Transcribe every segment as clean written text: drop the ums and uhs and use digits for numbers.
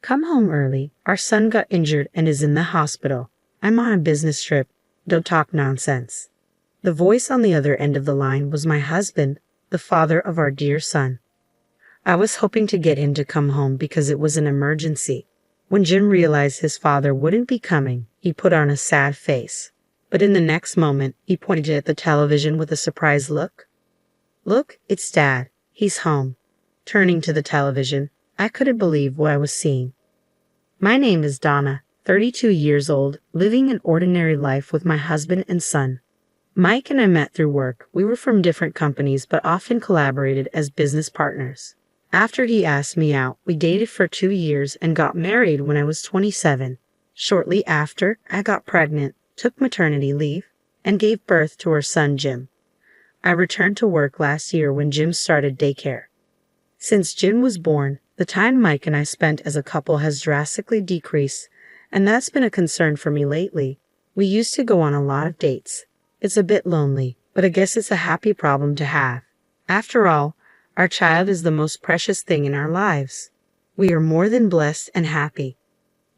Come home early. Our son got injured and is in the hospital. I'm on a business trip. Don't talk nonsense. The voice on the other end of the line was my husband, the father of our dear son. I was hoping to get him to come home because it was an emergency. When Jim realized his father wouldn't be coming, he put on a sad face. But in the next moment, he pointed at the television with a surprised look. Look, it's Dad. He's home. Turning to the television, I couldn't believe what I was seeing. My name is Donna, 32 years old, living an ordinary life with my husband and son. Mike and I met through work. We were from different companies but often collaborated as business partners. After he asked me out, we dated for 2 years and got married when I was 27. Shortly after, I got pregnant, took maternity leave, and gave birth to our son Jim. I returned to work last year when Jim started daycare. Since Jim was born, the time Mike and I spent as a couple has drastically decreased, and that's been a concern for me lately. We used to go on a lot of dates. It's a bit lonely, but I guess it's a happy problem to have. After all, our child is the most precious thing in our lives. We are more than blessed and happy.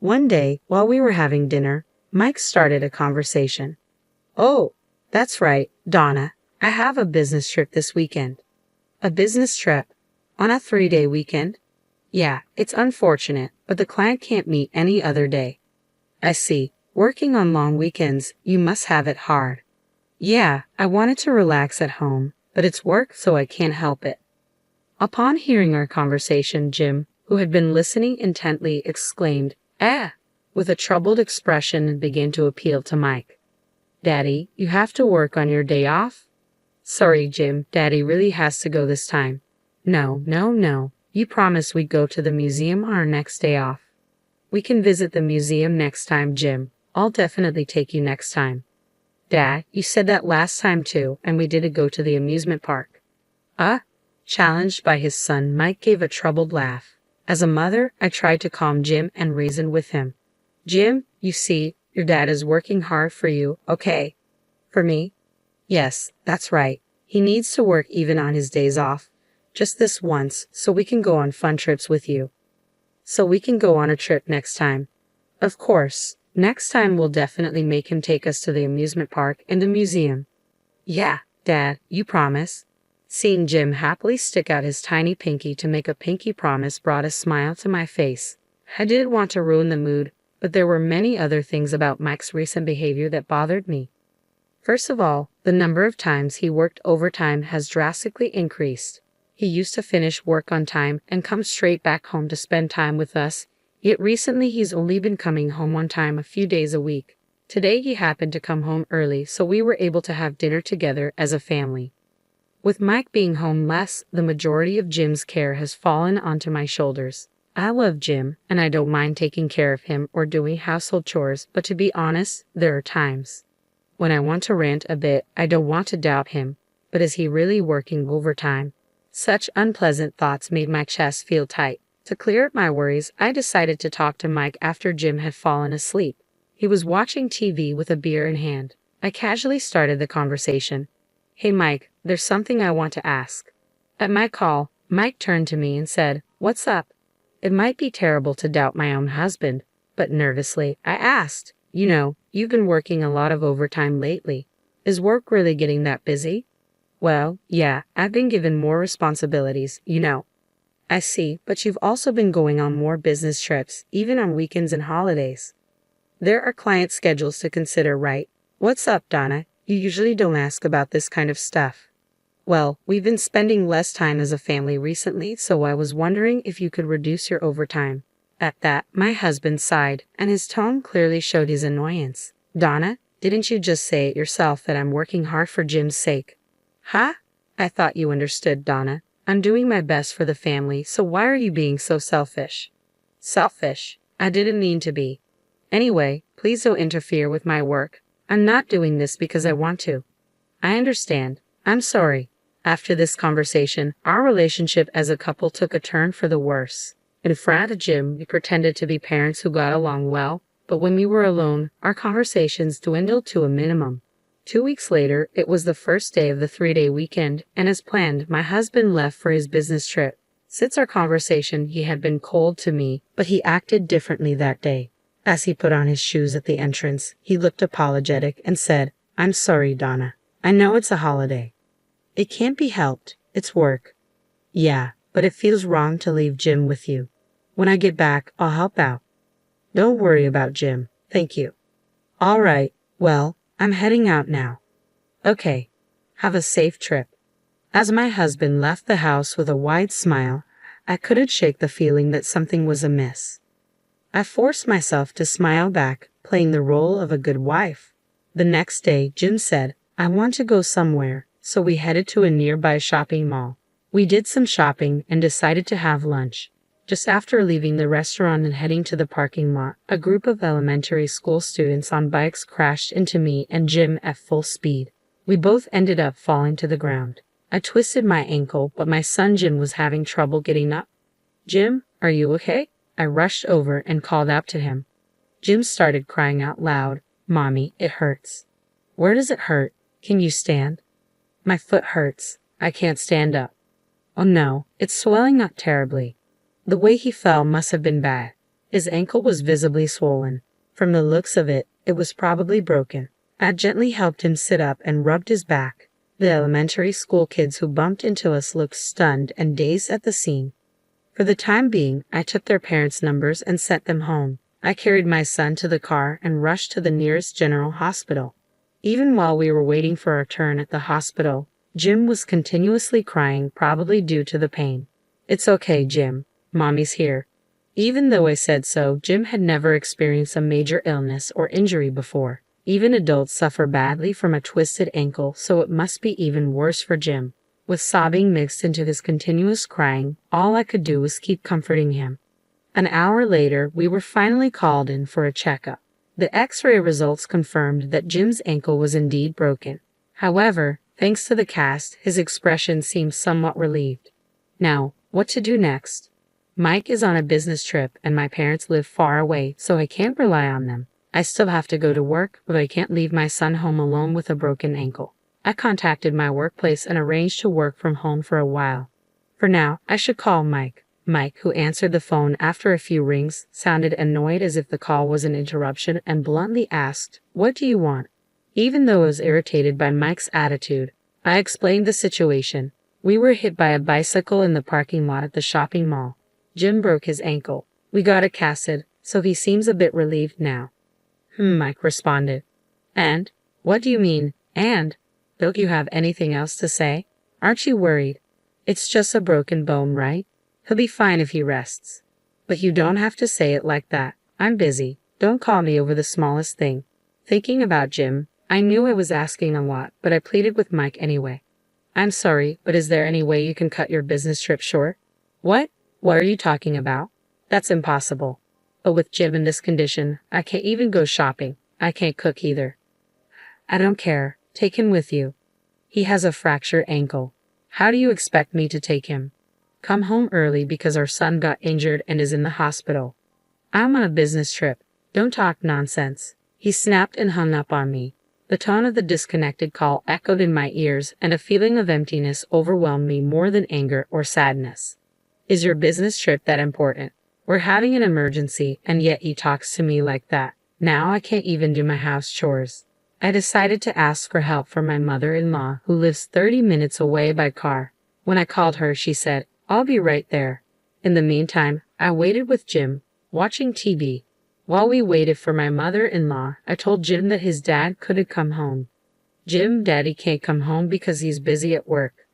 One day, while we were having dinner, Mike started a conversation. Oh, that's right, Donna. I have a business trip this weekend. A business trip? On a 3-day weekend? Yeah, it's unfortunate, but the client can't meet any other day. I see. Working on long weekends, you must have it hard. Yeah, I wanted to relax at home, but it's work, so I can't help it. Upon hearing our conversation, Jim, who had been listening intently, exclaimed, with a troubled expression and began to appeal to Mike. Daddy, you have to work on your day off? Sorry, Jim, Daddy really has to go this time. No. You promised we'd go to the museum on our next day off. We can visit the museum next time, Jim. I'll definitely take you next time. Dad, you said that last time too, and we didn't go to the amusement park. Challenged by his son, Mike gave a troubled laugh. As a mother, I tried to calm Jim and reason with him. Jim, you see, your dad is working hard for you, okay? For me? Yes, that's right. He needs to work even on his days off. Just this once, so we can go on fun trips with you. So we can go on a trip next time. Of course. Next time we'll definitely make him take us to the amusement park and the museum. Yeah, Dad, you promise. Seeing Jim happily stick out his tiny pinky to make a pinky promise brought a smile to my face. I didn't want to ruin the mood, but there were many other things about Mike's recent behavior that bothered me. First of all, the number of times he worked overtime has drastically increased. He used to finish work on time and come straight back home to spend time with us, yet recently he's only been coming home on time a few days a week. Today he happened to come home early, so we were able to have dinner together as a family. With Mike being home less, the majority of Jim's care has fallen onto my shoulders. I love Jim, and I don't mind taking care of him or doing household chores, but to be honest, there are times when I want to rant a bit. I don't want to doubt him, but is he really working overtime? Such unpleasant thoughts made my chest feel tight. To clear up my worries, I decided to talk to Mike after Jim had fallen asleep. He was watching TV with a beer in hand. I casually started the conversation. Hey Mike, there's something I want to ask. At my call, Mike turned to me and said, "What's up?" It might be terrible to doubt my own husband, but nervously, I asked, you've been working a lot of overtime lately. Is work really getting that busy? Well, yeah, I've been given more responsibilities, I see, but you've also been going on more business trips, even on weekends and holidays. There are client schedules to consider, right? What's up, Donna? You usually don't ask about this kind of stuff. Well, we've been spending less time as a family recently, so I was wondering if you could reduce your overtime. At that, my husband sighed, and his tone clearly showed his annoyance. Donna, didn't you just say it yourself that I'm working hard for Jim's sake? Huh? I thought you understood, Donna. I'm doing my best for the family, so why are you being so selfish? Selfish? I didn't mean to be. Anyway, please don't interfere with my work. I'm not doing this because I want to. I understand. I'm sorry. After this conversation, our relationship as a couple took a turn for the worse. In front of Jim, we pretended to be parents who got along well, but when we were alone, our conversations dwindled to a minimum. 2 weeks later, it was the first day of the 3-day weekend, and as planned, my husband left for his business trip. Since our conversation, he had been cold to me, but he acted differently that day. As he put on his shoes at the entrance, he looked apologetic and said, "I'm sorry, Donna. I know it's a holiday. It can't be helped. It's work." "Yeah, but it feels wrong to leave Jim with you. When I get back, I'll help out." "Don't worry about Jim. Thank you." "All right. Well, I'm heading out now." "Okay. Have a safe trip." As my husband left the house with a wide smile, I couldn't shake the feeling that something was amiss. I forced myself to smile back, playing the role of a good wife. The next day, Jim said, "I want to go somewhere," so we headed to a nearby shopping mall. We did some shopping and decided to have lunch. Just after leaving the restaurant and heading to the parking lot, a group of elementary school students on bikes crashed into me and Jim at full speed. We both ended up falling to the ground. I twisted my ankle, but my son Jim was having trouble getting up. "Jim, are you okay?" I rushed over and called out to him. Jim started crying out loud, "Mommy, it hurts." "Where does it hurt? Can you stand?" "My foot hurts. I can't stand up." "Oh no, it's swelling up terribly." The way he fell must have been bad. His ankle was visibly swollen. From the looks of it, it was probably broken. I gently helped him sit up and rubbed his back. The elementary school kids who bumped into us looked stunned and dazed at the scene. For the time being, I took their parents' numbers and sent them home. I carried my son to the car and rushed to the nearest general hospital. Even while we were waiting for our turn at the hospital, Jim was continuously crying, probably due to the pain. "It's okay, Jim. Mommy's here." Even though I said so, Jim had never experienced a major illness or injury before. Even adults suffer badly from a twisted ankle, so it must be even worse for Jim. With sobbing mixed into his continuous crying, all I could do was keep comforting him. An hour later, we were finally called in for a checkup. The X-ray results confirmed that Jim's ankle was indeed broken. However, thanks to the cast, his expression seemed somewhat relieved. Now, what to do next? Mike is on a business trip and my parents live far away, so I can't rely on them. I still have to go to work, but I can't leave my son home alone with a broken ankle. I contacted my workplace and arranged to work from home for a while. For now, I should call Mike. Mike, who answered the phone after a few rings, sounded annoyed as if the call was an interruption and bluntly asked, "What do you want?" Even though I was irritated by Mike's attitude, I explained the situation. We were hit by a bicycle in the parking lot at the shopping mall. Jim broke his ankle. We got it casted, so he seems a bit relieved now. Mike responded. "And? What do you mean, and? Don't you have anything else to say? Aren't you worried? It's just a broken bone, right? He'll be fine if he rests." "But you don't have to say it like that. I'm busy. Don't call me over the smallest thing." Thinking about Jim, I knew I was asking a lot, but I pleaded with Mike anyway. "I'm sorry, but is there any way you can cut your business trip short?" "What? What are you talking about? That's impossible. But with Jim in this condition, I can't even go shopping. I can't cook either." "I don't care. Take him with you. He has a fractured ankle. How do you expect me to take him?" "Come home early because our son got injured and is in the hospital." "I'm on a business trip. Don't talk nonsense." He snapped and hung up on me. The tone of the disconnected call echoed in my ears, and a feeling of emptiness overwhelmed me more than anger or sadness. "Is your business trip that important? We're having an emergency, and yet he talks to me like that. Now I can't even do my house chores." I decided to ask for help from my mother-in-law, who lives 30 minutes away by car. When I called her, she said, "I'll be right there." In the meantime, I waited with Jim, watching TV. While we waited for my mother-in-law, I told Jim that his dad couldn't come home. "Jim, Daddy can't come home because he's busy at work."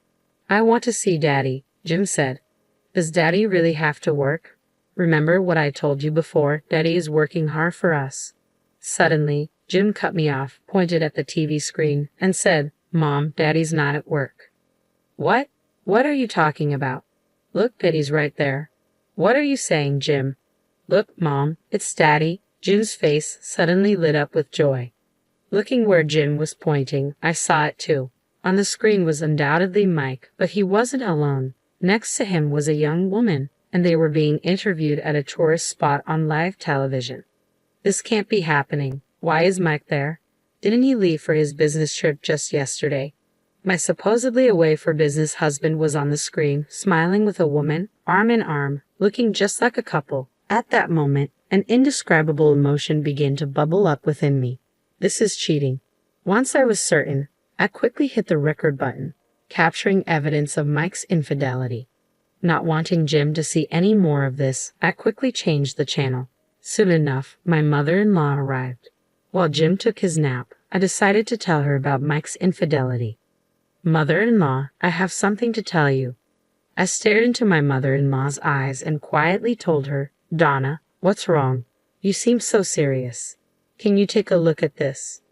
"I want to see Daddy," Jim said. "Does Daddy really have to work? Remember what I told you before, Daddy is working hard for us." Suddenly, Jim cut me off, pointed at the TV screen, and said, "Mom, Daddy's not at work." "What? What are you talking about? Look, Daddy's right there." "What are you saying, Jim?" "Look, Mom, it's Daddy." Jim's face suddenly lit up with joy. Looking where Jim was pointing, I saw it too. On the screen was undoubtedly Mike, but he wasn't alone. Next to him was a young woman, and they were being interviewed at a tourist spot on live television. This can't be happening. Why is Mike there? Didn't he leave for his business trip just yesterday? My supposedly away for business husband was on the screen, smiling with a woman, arm in arm, looking just like a couple. At that moment, an indescribable emotion began to bubble up within me. This is cheating. Once I was certain, I quickly hit the record button, capturing evidence of Mike's infidelity. Not wanting Jim to see any more of this, I quickly changed the channel. Soon enough, my mother-in-law arrived. While Jim took his nap, I decided to tell her about Mike's infidelity. Mother-in-law, I have something to tell you. I stared into my mother-in-law's eyes and quietly told her, Donna, what's wrong? You seem so serious. Can you take a look at this?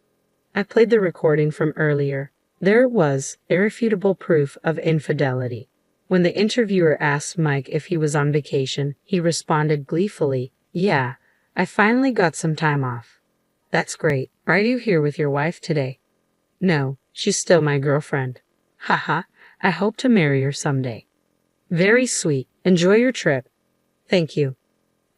I played the recording from earlier. There it was, irrefutable proof of infidelity. When the interviewer asked Mike if he was on vacation, he responded gleefully, Yeah, I finally got some time off. That's great. Are you here with your wife today? No, she's still my girlfriend. Haha, I hope to marry her someday. Very sweet. Enjoy your trip. Thank you.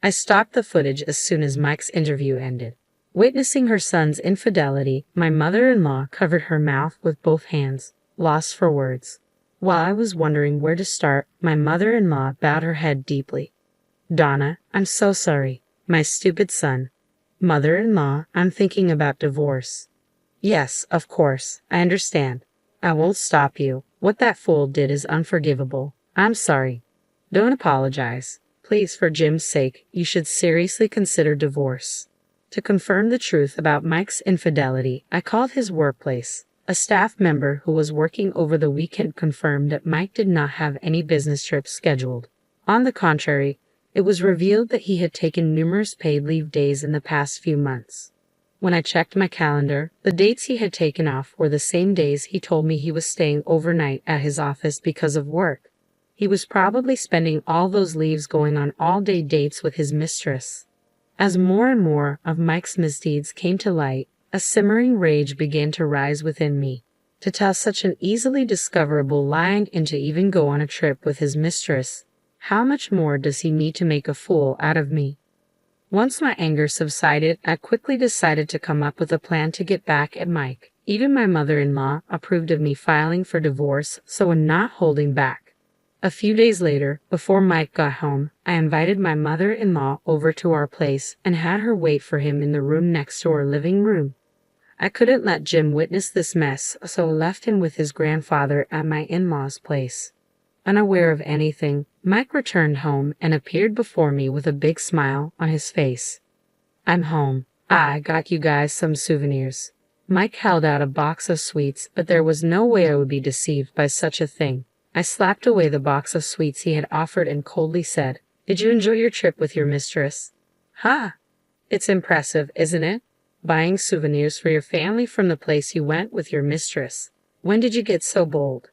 I stopped the footage as soon as Mike's interview ended. Witnessing her son's infidelity, my mother-in-law covered her mouth with both hands, lost for words. While I was wondering where to start, my mother-in-law bowed her head deeply. Donna, I'm so sorry. My stupid son. Mother-in-law, I'm thinking about divorce. Yes, of course, I understand. I won't stop you. What that fool did is unforgivable. I'm sorry. Don't apologize. Please, for Jim's sake, you should seriously consider divorce. To confirm the truth about Mike's infidelity, I called his workplace. A staff member who was working over the weekend confirmed that Mike did not have any business trips scheduled. On the contrary, it was revealed that he had taken numerous paid leave days in the past few months. When I checked my calendar, the dates he had taken off were the same days he told me he was staying overnight at his office because of work. He was probably spending all those leaves going on all-day dates with his mistress. As more and more of Mike's misdeeds came to light, a simmering rage began to rise within me. To tell such an easily discoverable lie and to even go on a trip with his mistress, how much more does he need to make a fool out of me? Once my anger subsided, I quickly decided to come up with a plan to get back at Mike. Even my mother-in-law approved of me filing for divorce, so I'm not holding back. A few days later, before Mike got home, I invited my mother-in-law over to our place and had her wait for him in the room next to our living room. I couldn't let Jim witness this mess, so I left him with his grandfather at my in-laws' place. Unaware of anything, Mike returned home and appeared before me with a big smile on his face. I'm home. I got you guys some souvenirs. Mike held out a box of sweets, but there was no way I would be deceived by such a thing. I slapped away the box of sweets he had offered and coldly said, Did you enjoy your trip with your mistress? Ha! It's impressive, isn't it? Buying souvenirs for your family from the place you went with your mistress. When did you get so bold?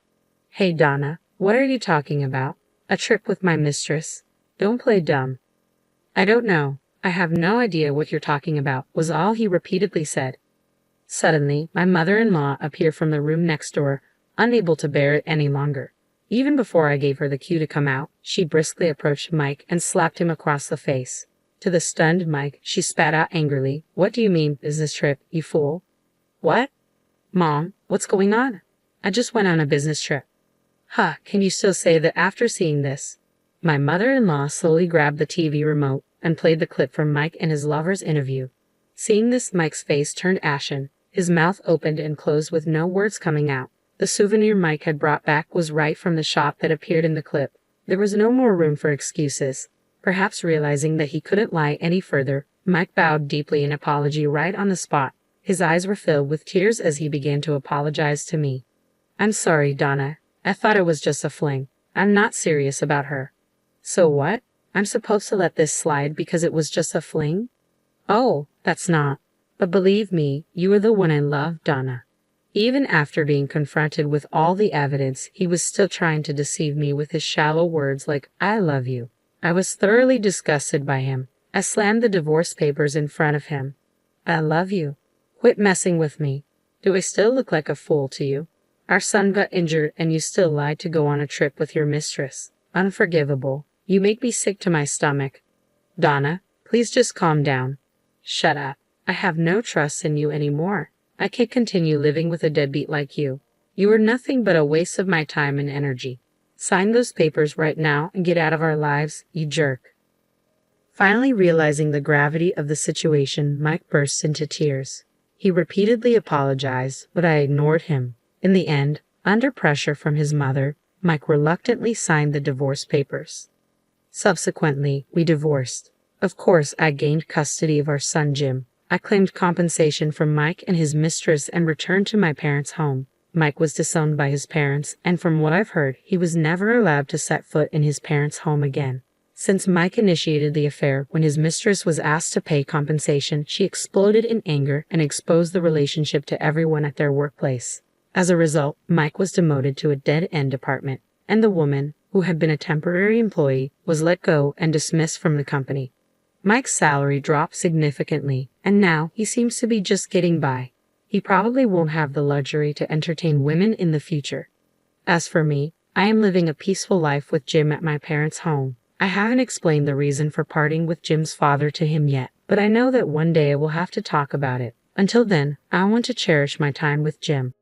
Hey Donna, what are you talking about? A trip with my mistress? Don't play dumb. I don't know. I have no idea what you're talking about, was all he repeatedly said. Suddenly, my mother-in-law appeared from the room next door, unable to bear it any longer. Even before I gave her the cue to come out, she briskly approached Mike and slapped him across the face. To the stunned Mike, she spat out angrily, What do you mean, business trip, you fool? What? Mom, what's going on? I just went on a business trip. Huh, can you still say that after seeing this? My mother-in-law slowly grabbed the TV remote and played the clip from Mike and his lover's interview. Seeing this, Mike's face turned ashen. His mouth opened and closed with no words coming out. The souvenir Mike had brought back was right from the shop that appeared in the clip. There was no more room for excuses. Perhaps realizing that he couldn't lie any further, Mike bowed deeply in apology right on the spot. His eyes were filled with tears as he began to apologize to me. I'm sorry, Donna. I thought it was just a fling. I'm not serious about her. So what? I'm supposed to let this slide because it was just a fling? Oh, that's not. But believe me, you are the one I love, Donna. Even after being confronted with all the evidence, he was still trying to deceive me with his shallow words like, I love you. I was thoroughly disgusted by him. I slammed the divorce papers in front of him. I love you. Quit messing with me. Do I still look like a fool to you? Our son got injured and you still lied to go on a trip with your mistress. Unforgivable. You make me sick to my stomach. Donna, please just calm down. Shut up. I have no trust in you anymore. I can't continue living with a deadbeat like you. You are nothing but a waste of my time and energy. Sign those papers right now and get out of our lives, you jerk." Finally realizing the gravity of the situation, Mike burst into tears. He repeatedly apologized, but I ignored him. In the end, under pressure from his mother, Mike reluctantly signed the divorce papers. Subsequently, we divorced. Of course, I gained custody of our son Jim. I claimed compensation from Mike and his mistress and returned to my parents' home. Mike was disowned by his parents, and from what I've heard, he was never allowed to set foot in his parents' home again. Since Mike initiated the affair, when his mistress was asked to pay compensation, she exploded in anger and exposed the relationship to everyone at their workplace. As a result, Mike was demoted to a dead-end department, and the woman, who had been a temporary employee, was let go and dismissed from the company. Mike's salary dropped significantly, and now he seems to be just getting by. He probably won't have the luxury to entertain women in the future. As for me, I am living a peaceful life with Jim at my parents' home. I haven't explained the reason for parting with Jim's father to him yet, but I know that one day I will have to talk about it. Until then, I want to cherish my time with Jim.